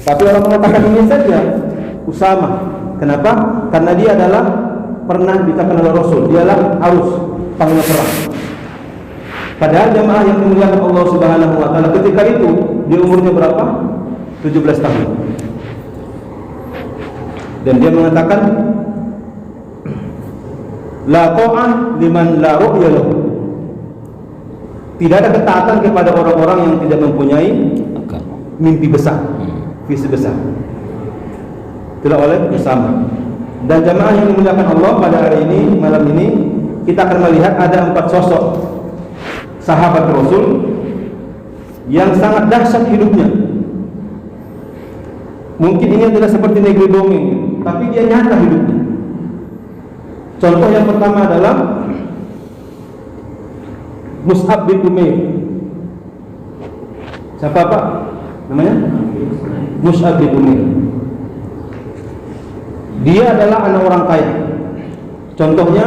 Tapi orang mengatakan ini saja Usama. Kenapa? Karena dia adalah pernah dikatakan oleh Rasul, dialah harus panglima perang. Padahal jamaah yang dimuliakan Allah Subhanahu wa taala ketika itu dia umurnya berapa? 17 tahun. Dan dia mengatakan la qa'ah liman la ru'ya lahu. Tidak ada ketaatan kepada orang-orang yang tidak mempunyai mimpi besar, visi besar. Itulah oleh Usama. Dan jamaah yang dimuliakan Allah pada hari ini, malam ini kita akan melihat ada 4 sosok sahabat Rasul yang sangat dahsyat hidupnya. Mungkin ini tidak seperti negeri dongeng, tapi dia nyata hidupnya. Contoh yang pertama adalah Mus'ab bin Umair. Siapa Pak namanya? Mus'ab bin Umair. Dia adalah anak orang kaya. Contohnya,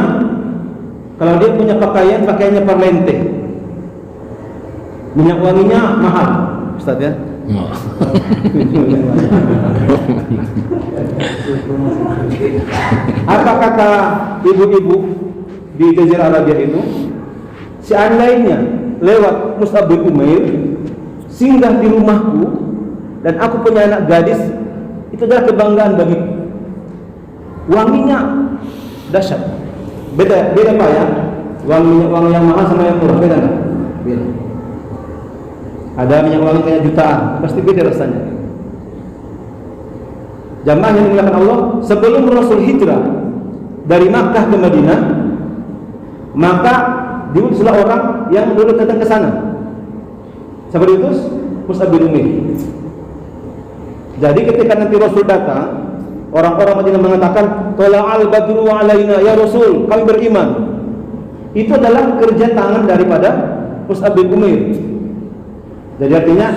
kalau dia punya pakaian, pakaiannya perlente, minyak wanginya mahal, Ustaz ya. Apa kata ibu-ibu di Jazirah Arabia itu? Seandainya lewat Mus'ab bin Umair singgah di rumahku dan aku punya anak gadis, itu adalah kebanggaan bagiku. Wanginya dahsyat. Beda Pak ya. Wangi yang mahal sama yang murah beda nggak? Beda. Ada minyak wangi kayak jutaan, pasti beda rasanya. Jamaah yang dimuliakan Allah, sebelum Rasul hijrah dari Makkah ke Madinah, maka diutuslah orang yang dulu datang ke sana. Siapa diutus? Mus'ab bin Umair. Jadi ketika nanti Rasul datang, orang-orang Madinah mengatakan, "Tala'al badru alaina ya Rasul, kami beriman." Itu adalah kerja tangan daripada Mus'ab bin Umair. Jadi artinya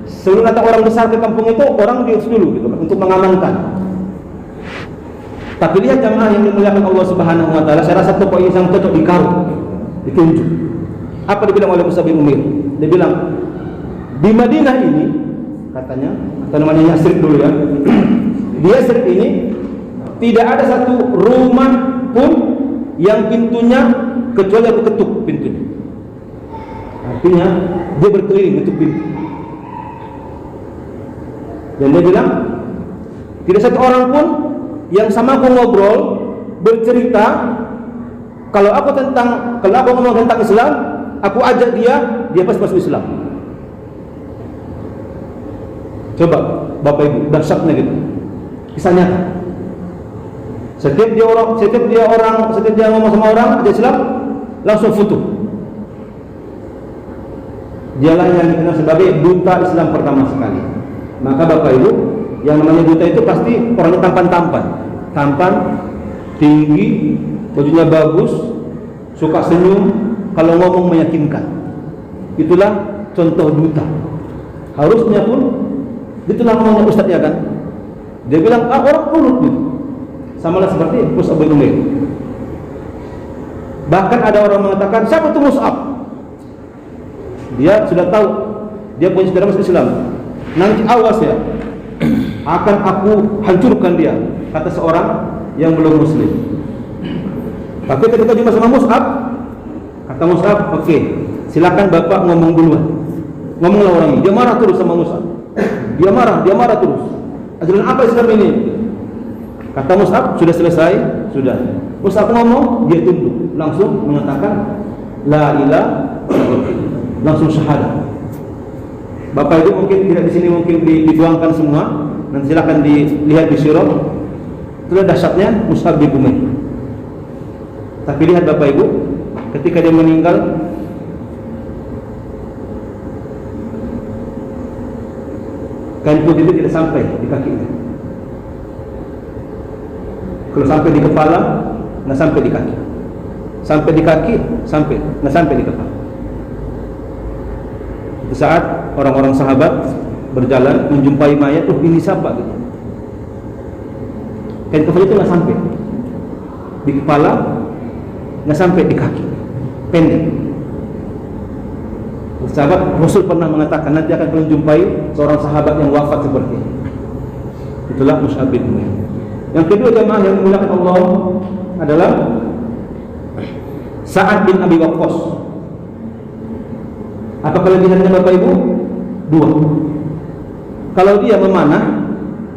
sebelum datang orang besar ke kampung itu, orang diutus dulu gitu, untuk mengamankan. Tapi lihat jamaah yang dimuliakan Allah Subhanahu wa taala, saya rasa tokoh ini sangat cocok dikaruh, ditunjuk. Apa dibilang oleh Mus'ab bin Umair? Dia bilang, di Madinah ini katanya, atau namanya Yasrib dulu ya. Di Yasrib ini tidak ada satu rumah pun yang pintunya kecuali aku ketuk pintunya. Artinya dia berkeliling ketuk pintu. Dan dia bilang tidak satu orang pun yang sama aku ngobrol bercerita kalau aku ngomong tentang Islam, aku ajak dia pasti masuk Islam. Coba Bapak Ibu, dahsyatnya gitu. Kisah nyata. Setiap dia ngomong sama orang ajak Islam, langsung futuh. Dialah yang dikenal sebagai duta Islam pertama sekali. Maka Bapak Ibu, yang namanya duta itu pasti orangnya tampan, tinggi, bajunya bagus, suka senyum, kalau ngomong meyakinkan. Itulah contoh duta. Harusnya pun itulah ngomongnya ustadznya kan. Dia bilang orang urut gitu. Samalah seperti Mus'ab bin Umair. Bahkan ada orang mengatakan, siapa itu Mus'ab? Dia sudah tahu dia punya saudara masuk Islam. Nanti awas ya, akan aku hancurkan dia, kata seorang yang belum muslim. Tapi ketika jumpa sama Mus'ab, kata Mus'ab, oke, silakan Bapak ngomong duluan. Ngomonglah orang ini. Dia marah terus sama Mus'ab. Dia marah terus. Ajaran apa Islam ini? Kata Mus'ab, sudah selesai, sudah. Mus'ab ngomong, dia tunduk, langsung mengatakan la ilaha illallah, langsung syahadat. Bapak Ibu mungkin tidak di sini mungkin dituangkan semua, nanti silakan dilihat di sirah. Itulah dahsyatnya Mus'ab bin Umair. Tapi lihat Bapak Ibu, ketika dia meninggal, kain putih itu tidak sampai di kakinya. Kalau sampai di kepala, nggak sampai di kaki. Sampai di kaki, nggak sampai di kepala. Di saat orang-orang sahabat berjalan menjumpai mayat, ini siapa gitu. Kain kepala itu nggak sampai di kepala, nggak sampai di kaki, pendek. Sahabat Rasul pernah mengatakan nanti akan kalian jumpai seorang sahabat yang wafat seperti ini. Itulah Mus'ab bin Umair. Yang kedua jamaah yang dimuliakan Allah adalah Sa'ad bin Abi Waqqas. Apa kelebihannya Bapak Ibu? Dua. Kalau dia memanah,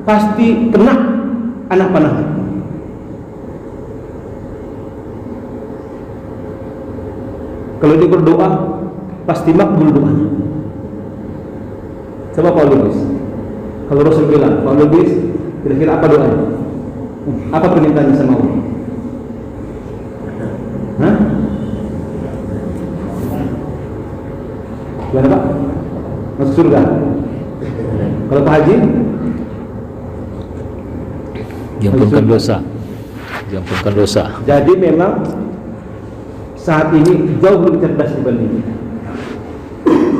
pasti kena anak panahnya. Kalau dia berdoa, pasti makbul doanya. Coba Pak Lubis. Kalau Rasul bilang, Pak Lubis, kira-kira apa doanya? Apa permintaannya sama Allah? Hah? Gimana Pak? Masuk surga? Kalau Pak Haji? Diampunkan dosa. Diampunkan dosa. Jadi memang saat ini jauh lebih cerdas dibanding kita.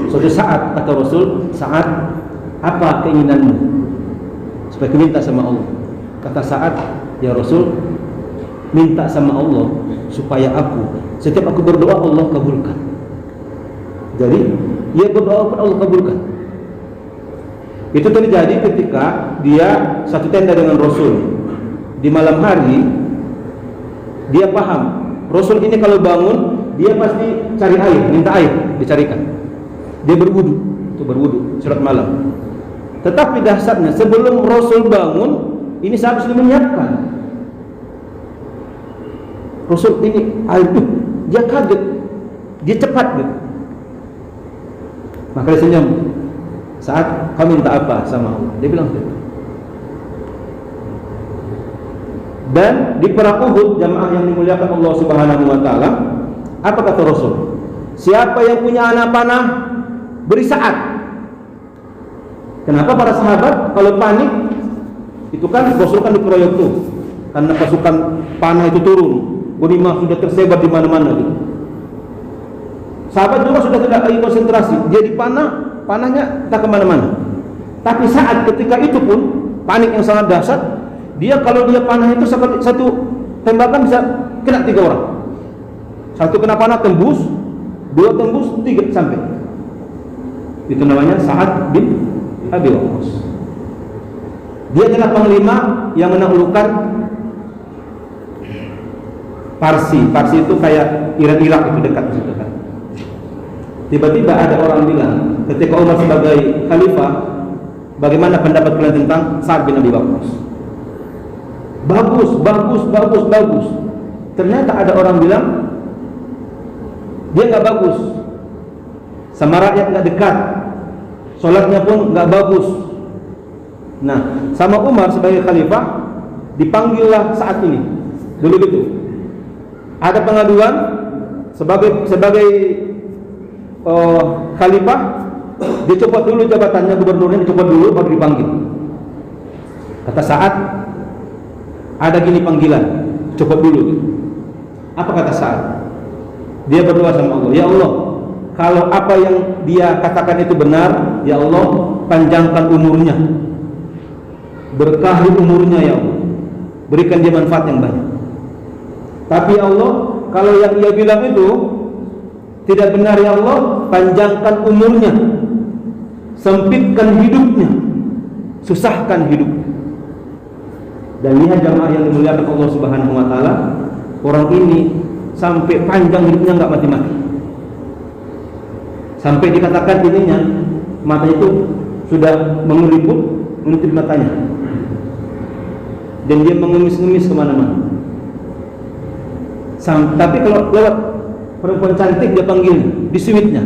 Suatu saat kata Rasul, saat apa keinginanmu? Supaya minta sama Allah. Kata Sa'ad, ya Rasul, minta sama Allah supaya setiap aku berdoa Allah kabulkan. Jadi dia berdoa pun Allah kabulkan. Itu terjadi ketika dia satu tenda dengan Rasul. Di malam hari dia paham Rasul ini kalau bangun dia pasti cari air, minta air dicarikan. Dia berwudu, itu berwudu salat malam. Tetapi dahsyatnya sebelum Rasul bangun, ini sahabat sudah menyiapkan. Rasul ini air itu, dia kaget, dia cepat gitu. Maka dia senyum. Saat kau minta apa sama Allah? Dia bilang gitu. Dan di perang Uhud, jamaah yang dimuliakan Allah Subhanahu wa taala, apa kata Rasul? Siapa yang punya anak panah, beri Sa'ad. Kenapa para sahabat kalau panik itu kan Rasul kan dikeroyok tuh karena pasukan panah itu turun, ghanimah sudah tersebar di mana-mana gitu. Sahabat juga sudah tidak lagi konsentrasi, dia di panahnya tak kemana-mana. Tapi saat ketika itu pun panik yang sangat dahsyat, dia kalau dia panah itu satu tembakan bisa kena 3 orang. Satu kena panah tembus, 2 tembus, 3 sampai. Itu namanya Sa'ad bin Abi Waqqas. Dia adalah panglima yang menaklukkan Parsi. Parsi itu kayak Irak itu dekat situ kan. Tiba-tiba ada orang bilang, ketika Umar sebagai khalifah, bagaimana pendapat kalian tentang Sa'ad bin Abi Waqqas? Bagus. Ternyata ada orang bilang dia nggak bagus, sama rakyat nggak dekat, sholatnya pun nggak bagus. Nah, sama Umar sebagai khalifah dipanggillah saat ini. Dulu gitu, ada pengaduan sebagai khalifah, dicopot dulu jabatannya, gubernurnya dicopot dulu baru dipanggil. Kata Sa'ad, ada gini panggilan, copot dulu gitu. Apa kata Sa'ad? Dia berdoa sama Allah, ya Allah, kalau apa yang dia katakan itu benar, ya Allah, panjangkan umurnya, berkahi umurnya ya Allah, berikan dia manfaat yang banyak. Tapi ya Allah, kalau yang dia bilang itu tidak benar ya Allah, panjangkan umurnya, sempitkan hidupnya, susahkan hidupnya. Dan lihat jamaah yang dimuliakan Allah Subhanahu wa taala, orang ini sampai panjang hidupnya enggak mati-mati. Sampai dikatakan ininya mata itu sudah mengeliput menutup matanya. Dan dia mengemis-ngemis kemana-mana. Tapi kalau lewat perempuan cantik dia panggil di suitnya,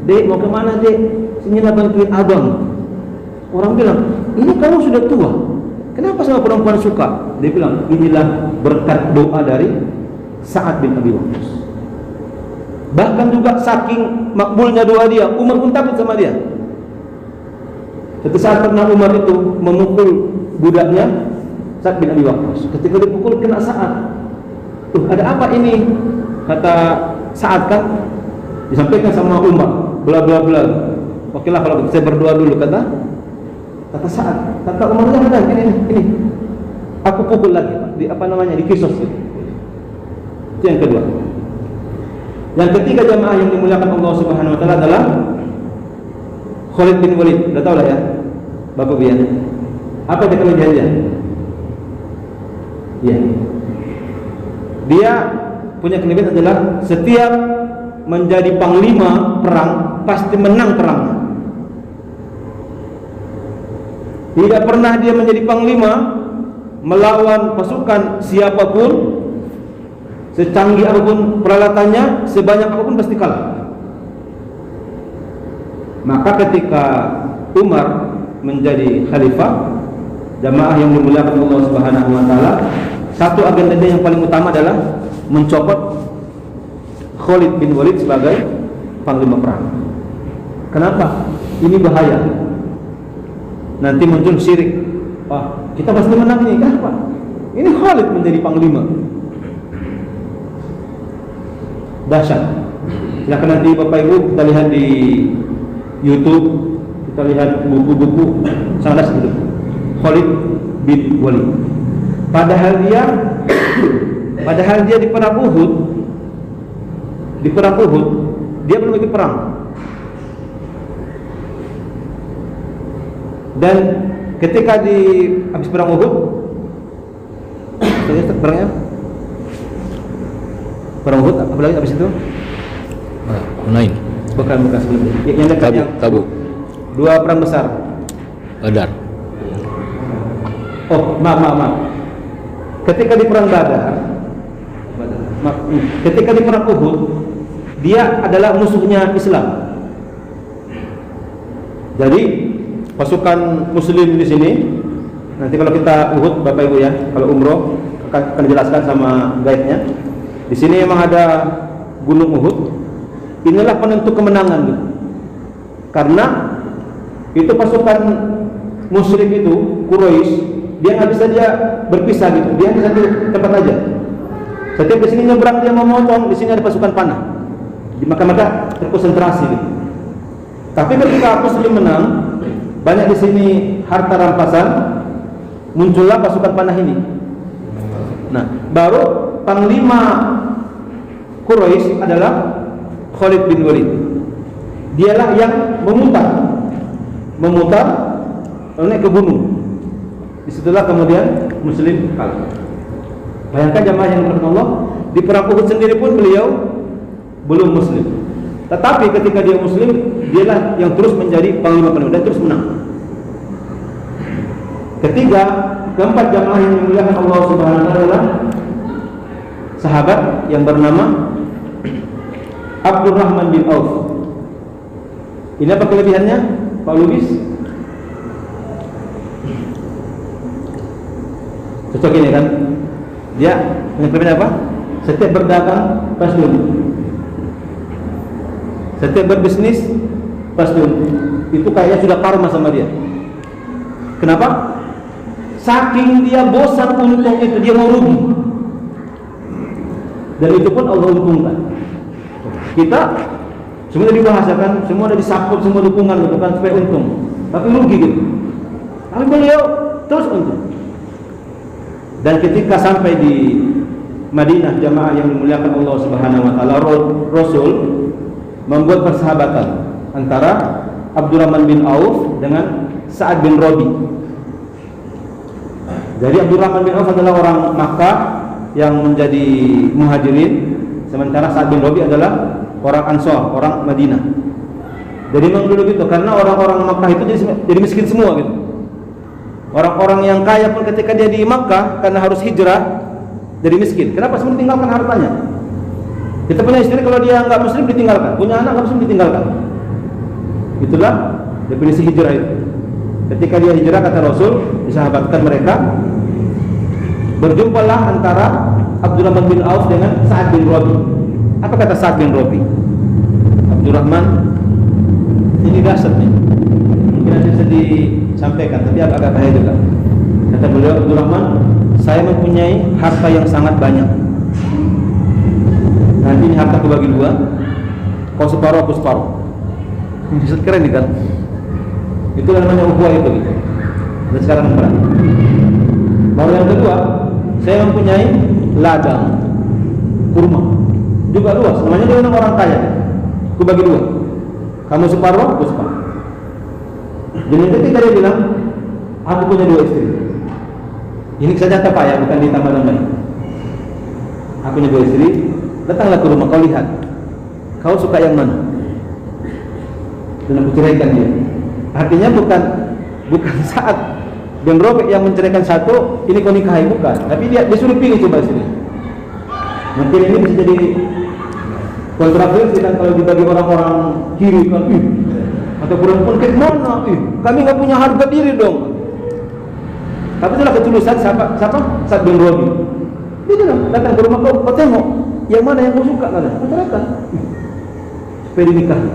"Dek, mau kemana Dek? Sini lah bantuin abang." Orang bilang, "Ini kamu sudah tua, kenapa sama perempuan suka?" Dia bilang, "Inilah berkat doa dari Sa'ad bin Abi Waqqas." Bahkan juga saking makbulnya doa dia, Umar pun takut sama dia. Suatu saat pernah Umar itu memukul budaknya Sa'ad bin Abi Waqqas. Ketika dipukul kena Sa'ad. Ada apa ini? Kata Sa'ad kan, disampaikan sama Umar, bla bla bla. Oke lah kalau saya berdoa dulu, kata Sa'ad. Kata Umar, jangan, ini. Aku pukul lagi, di kisos. Itu yang kedua. Yang ketiga jamaah yang dimuliakan Allah Subhanahu wa taala adalah Khalid bin Walid. Sudah tahu lah ya, Bapak Bian. Apa dia kelebihan dia? Ya. Dia punya kelebihan adalah setiap menjadi panglima perang pasti menang perangnya. Tidak pernah dia menjadi panglima melawan pasukan siapapun, secanggih apapun peralatannya, sebanyak apapun pasti kalah. Maka ketika Umar menjadi khalifah, jamaah yang dimuliakan Allah Subhanahu wa taala, satu agenda yang paling utama adalah mencopot Khalid bin Walid sebagai panglima perang. Kenapa? Ini bahaya. Nanti muncul syirik. Kita pasti menang nih. Kenapa? Ini Khalid menjadi panglima. Dahsyat. Silakan nanti Bapak Ibu kita lihat di YouTube, kita lihat buku-buku sangat dahsyat itu. Khalid bin Walid. Padahal dia di perang Uhud, dia belum ikut perang. Dan ketika habis perang Uhud, perangnya perang Uhud, apa lagi habis itu? Hunain. Bukan sebelumnya. Yang dekat yang Tabuk. Dua perang besar. Badar. Maaf. Ketika di perang Badar, ketika di perang Uhud, dia adalah musuhnya Islam. Jadi pasukan Muslim di sini, nanti kalau kita Uhud, Bapak Ibu ya, kalau umroh akan dijelaskan sama guide-nya. Di sini memang ada Gunung Uhud. Inilah penentu kemenangan gitu. Karena itu pasukan musyrik itu, Quraisy, dia nggak bisa dia berpisah gitu. Dia di satu tempat aja. Setiap di sini nyebrang dia memotong, di sini ada pasukan panah. Maka terkonsentrasi gitu. Tapi ketika Muslim menang, banyak di sini harta rampasan, muncullah pasukan panah ini. Nah, baru panglima Quraisy adalah Khalid bin Walid. Dialah yang memutar naik ke gunung. Disitulah kemudian Muslim kalah. Bayangkan jamaah yang dirahmati Allah, di perang Uhud sendiri pun beliau belum Muslim. Tetapi ketika dia Muslim, dialah yang terus menjadi panglima dan terus menang. Ketiga, keempat jamaah yang dimuliakan Allah Subhanahu wa taala adalah sahabat yang bernama Abdurrahman bin Auf. Ini apa kelebihannya, Pak Lubis? Cocok ini kan? Dia punya kelebihan apa? Setiap berdagang pasti untung. Setiap berbisnis pasti untung. Itu kayaknya sudah karma sama dia. Kenapa? Saking dia bosan untung itu, dia mau rugi. Dan itu pun Allah untungkan. Kita semua dibahasakan, semua ada disaput, semua dukungan gitu kan supaya untung. Tapi rugi gitu. Tapi beliau terus untung. Dan ketika sampai di Madinah, jamaah yang dimuliakan Allah Subhanahu wa taala, Rasul membuat persahabatan antara Abdurrahman bin Auf dengan Sa'ad bin Rabi. Jadi Abdurrahman bin Auf adalah orang Makkah yang menjadi muhajirin, sementara Sa'ad bin Rabi adalah orang Ansor, orang Madinah. Jadi memang dulu gitu, karena orang-orang Makkah itu jadi miskin semua gitu. Orang-orang yang kaya pun ketika dia di Makkah karena harus hijrah jadi miskin. Kenapa? Semua ditinggalkan hartanya. Kita punya istri, kalau dia nggak muslim ditinggalkan, punya anak nggak muslim ditinggalkan. Itulah definisi hijrah itu. Ketika dia hijrah, kata Rasul, disahabatkan mereka, berjumpalah antara Abdurrahman bin Auf dengan Sa'ad bin Rabi. Apa kata Sa'ad bin Rabi? Abdurrahman, ini dahsyat nih, mungkin nanti bisa disampaikan, tapi agak bahaya juga. Kata beliau, Abdurrahman, saya mempunyai harta yang sangat banyak. Nanti ini harta aku bagi dua, kau separuh, aku separuh. Ini keren nih kan? Itu namanya ukhuwah itu gitu. Dan sekarang perang. Baru yang kedua, saya mempunyai ladang kurma juga luas, namanya dia orang kaya. Aku bagi dua, kamu separuh, aku separuh. Jadi ketika dia bilang, aku punya 2 istri. Ini kisah nyata Pak ya, bukan ditambah-tambahin. Aku punya 2 istri, datanglah ke rumah, kau lihat, kau suka yang mana? Dan aku ceraikan dia. Artinya bukan saat Bang Robek yang menceraikan satu, ini kau nikahi, bukan. Tapi dia suruh pilih, coba sini. Mungkin ini bisa jadi kontroversi kan kalau dibagi orang-orang kiri kan, atau perempuan kayak mana, kami nggak punya harga diri dong. Tapi itulah ketulusan siapa? Saat Bang Robi. Dia bilang, datang ke rumah kau tengok yang mana yang kau suka, kan? Kau ceraikan. Supaya dinikahi.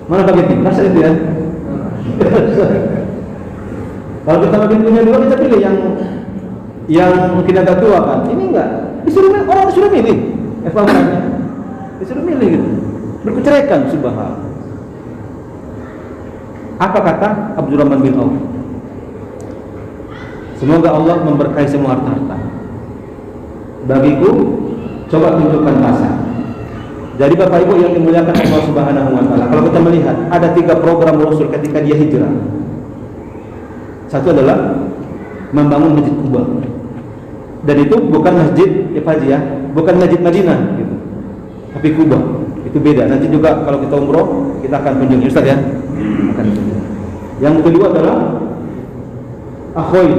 Mana pakai tim? Rasa itu ya. Kalau kita makin punya 2, kita pilih yang mungkin agak tua kan. Ini enggak. Orang disuruh milih. Disuruh milih gitu. Bercerai subhanallah. Apa kata Abdurrahman bin Auf? Semoga Allah memberkahi semua harta-harta. Bagiku, coba tunjukkan pasar. Jadi Bapak Ibu yang dimuliakan Allah Subhanahu wa taala, kalau kita melihat ada 3 program Rasul ketika dia hijrah. Satu adalah membangun Masjid Kuba. Dan itu bukan masjid ya, bukan masjid Madinah gitu. Tapi Kuba. Itu beda. Nanti juga kalau kita umroh, kita akan kunjungi Ustaz ya. Akan kunjungi. Yang kedua adalah akhoy,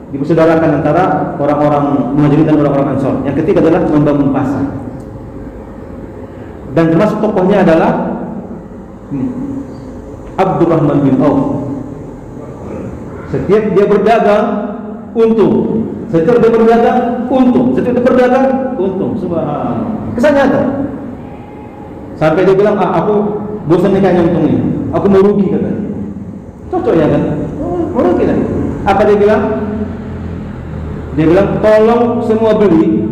dipersaudarakan antara orang-orang Muhajirin dan orang-orang Ansor. Yang ketiga adalah membangun pasar. Dan termasuk tokohnya adalah Abdurrahman bin Auf. Setiap dia berdagang, untung. Setiap dia berdagang, untung. Setiap dia berdagang, untung. Subhanallah. Kisah nyata. Sampai dia bilang, aku bosan nikahnya untung ini. Aku mau rugi katanya. Cocok ya kan? Mau rugi kan? Apa dia bilang? Dia bilang, tolong semua beli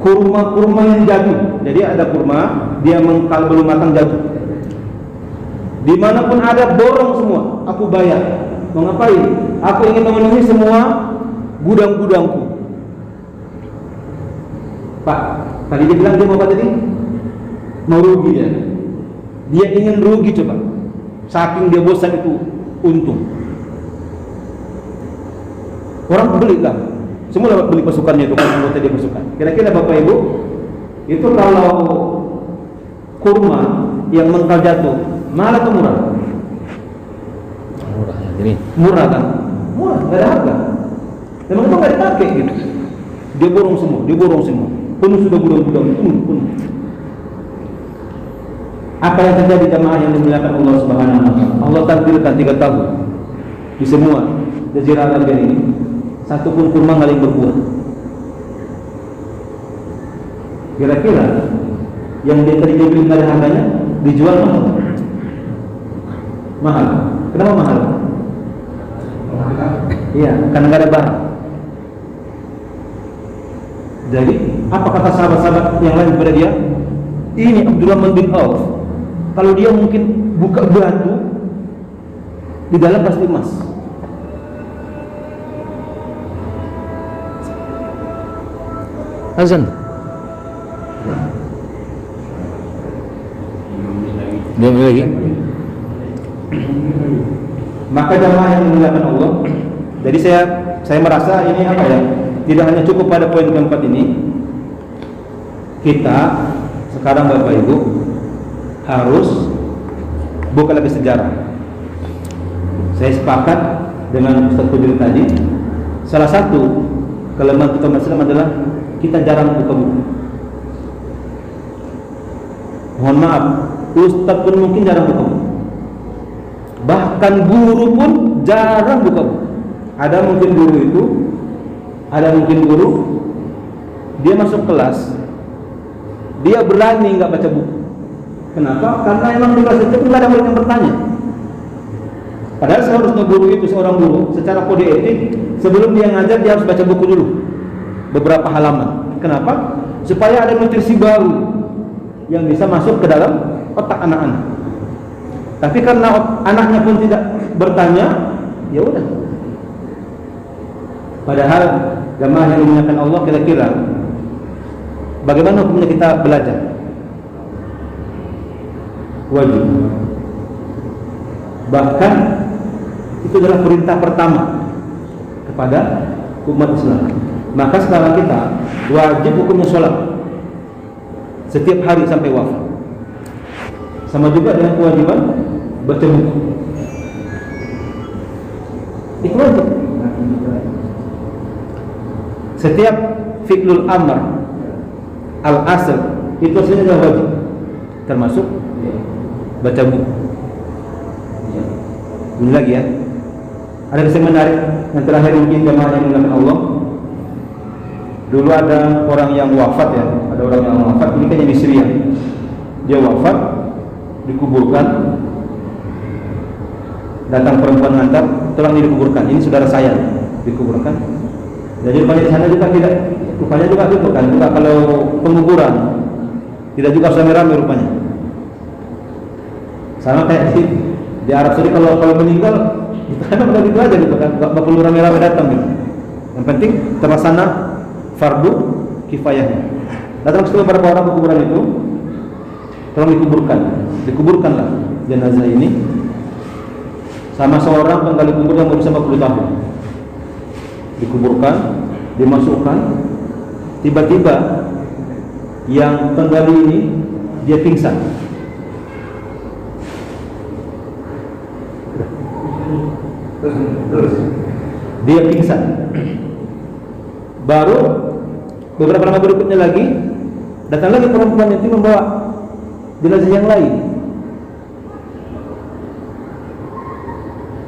kurma-kurma yang jatuh. Jadi ada kurma, dia kalau belum matang jatuh. Dimanapun ada, borong semua. Aku bayar. Mau ngapain? Aku ingin memenuhi semua gudang-gudangku. Pak, tadi dia bilang dia mau apa tadi? Mau rugi dia. Dia ingin rugi coba. Saking dia bosan itu untung. Orang beli lah. Semua beli pasukannya itu, kan anggota dia pasukan. Kira-kira Bapak Ibu, itu kalau kurma yang mentah jatuh, mahal atau murah? Murah ya, jadi Murah kan? Murah, nggak ada harga. Memang itu nggak dipakai gitu. Dia borong semua. Penuh sudah gudang-gudang, penuh. Apa yang terjadi jamaah yang dimuliakan Allah Subhanahu wa taala? Allah takdirkan 3 tahun di semua Jazirah Arab ini, satu pun kurma nggak yang berbuah. Kira-kira yang dia tadi beli nggak ada harganya, dijual mahal. Kenapa mahal? Iya, karena nggak ada barang. Jadi apa kata sahabat-sahabat yang lain kepada dia? Ini Abdurrahman bin Auf. Kalau dia mungkin buka batu, di dalam pasti emas. azan. Dia lagi. Maka jamaah yang dimuliakan Allah. Jadi saya merasa ini apa ya? Tidak hanya cukup pada poin keempat ini. Kita sekarang Bapak Ibu harus buka lagi sejarah. Saya sepakat dengan Ustaz Kudir tadi. Salah satu kelemahan kita Islam adalah kita jarang buka buku. Mohon maaf, Ustaz pun mungkin jarang buka buku. Bahkan guru pun jarang buka buku. Ada mungkin guru dia masuk kelas, dia berani nggak baca buku. Kenapa? Karena emang di kelas itu nggak ada murid yang bertanya. Padahal seharusnya guru itu, seorang guru secara kode etik, sebelum dia ngajar dia harus baca buku dulu beberapa halaman. Kenapa? Supaya ada nutrisi baru yang bisa masuk ke dalam otak anak-anak. Tapi karena anaknya pun tidak bertanya, ya udah. Padahal jamaah yang dimuliakan Allah, kira-kira bagaimana hukumnya kita belajar? Wajib. Bahkan itu adalah perintah pertama kepada umat Islam. Maka sekarang kita wajib hukumnya sholat setiap hari sampai wafat. Sama juga dengan kewajiban baca buku. Itu wajib. Setiap fi'lul amr al-asl itu aslinya adalah wajib, termasuk baca buku. Ini lagi ya. Ada kisah menarik yang terakhir mungkin jemaah yang dimuliakan Allah. Dulu ada orang yang wafat ya, ada orang yang wafat, ini kayaknya di Syria. Dia wafat, dikuburkan. Datang perempuan ngantar, tolong dikuburkan. Ini saudara saya, dikuburkan. Jadi rupanya di sana juga tidak, rupanya juga itu kan, juga kalau penguburan tidak juga rame-rame rupanya. Sama kayak di Arab Saudi kalau meninggal, itu kan begitu aja gitu kan, nggak perlu rame-rame datang gitu. Yang penting terlaksana fardu kifayahnya. Datang beberapa orang ke kuburan itu, tolong dikuburkanlah jenazah ini sama seorang penggali kubur yang berusia 40 tahun. Dikuburkan, dimasukkan, tiba-tiba yang penggali ini dia pingsan. Dia pingsan. Baru beberapa lama berikutnya lagi datang lagi perempuan itu membawa jenazah yang lain.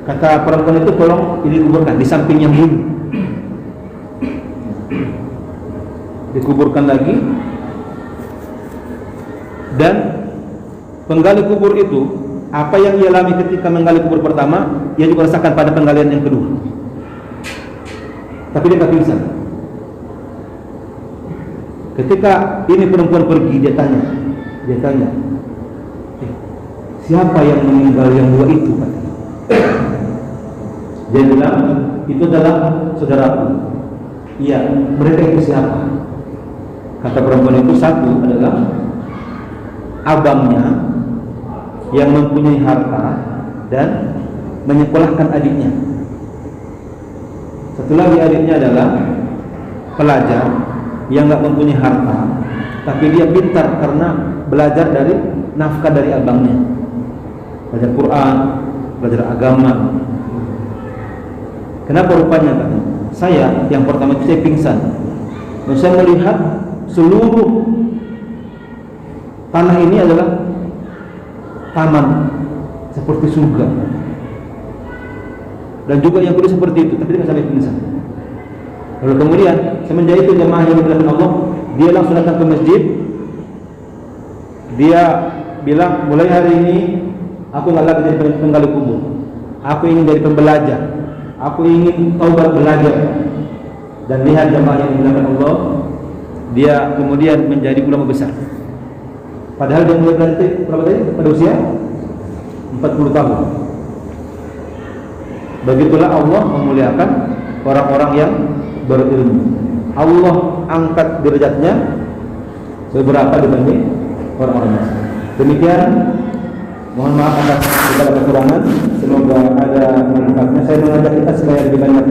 Kata perempuan itu, tolong ini dikuburkan di samping yang dulu. Dikuburkan lagi, dan penggali kubur itu apa yang ia alami ketika menggali kubur pertama, ia juga rasakan pada penggalian yang kedua. Tapi dia tak pingsan. Ketika ini perempuan pergi, dia tanya, siapa yang meninggal yang dua itu? Dia bilang, itu adalah saudaraku. Iya, mereka itu siapa? Kata perempuan itu, satu adalah abangnya yang mempunyai harta dan menyekolahkan adiknya. Satu lagi adiknya adalah pelajar yang nggak mempunyai harta, tapi dia pintar karena belajar dari nafkah dari abangnya, belajar Quran, belajar agama. Kenapa rupanya kan? Saya yang pertama itu saya pingsan, dan saya melihat seluruh tanah ini adalah taman seperti surga, dan juga yang kedua seperti itu, tapi tidak sampai pingsan. Lalu kemudian semenjak itu jemaah yang dimuliakan Allah, dia langsung datang ke masjid. Dia bilang, mulai hari ini aku nggak lagi jadi penggali kubur, aku ingin jadi pembelajar, aku ingin taubat belajar. Dan lihat jemaah yang dimuliakan Allah, dia kemudian menjadi ulama besar. Padahal dia mulai belajar berapa tadi? Pada usia 40 tahun. Begitulah Allah memuliakan orang-orang yang berilmu. Allah angkat derajatnya seberapa dibanding orang-orang biasa. Demikian, mohon maaf atas segala kekurangan. Semoga ada manfaatnya. Saya mengajak kita supaya lebih banyak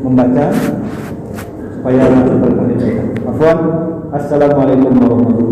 membaca supaya masuk berkah. Afwan. Assalamualaikum warahmatullahi wabarakatuh.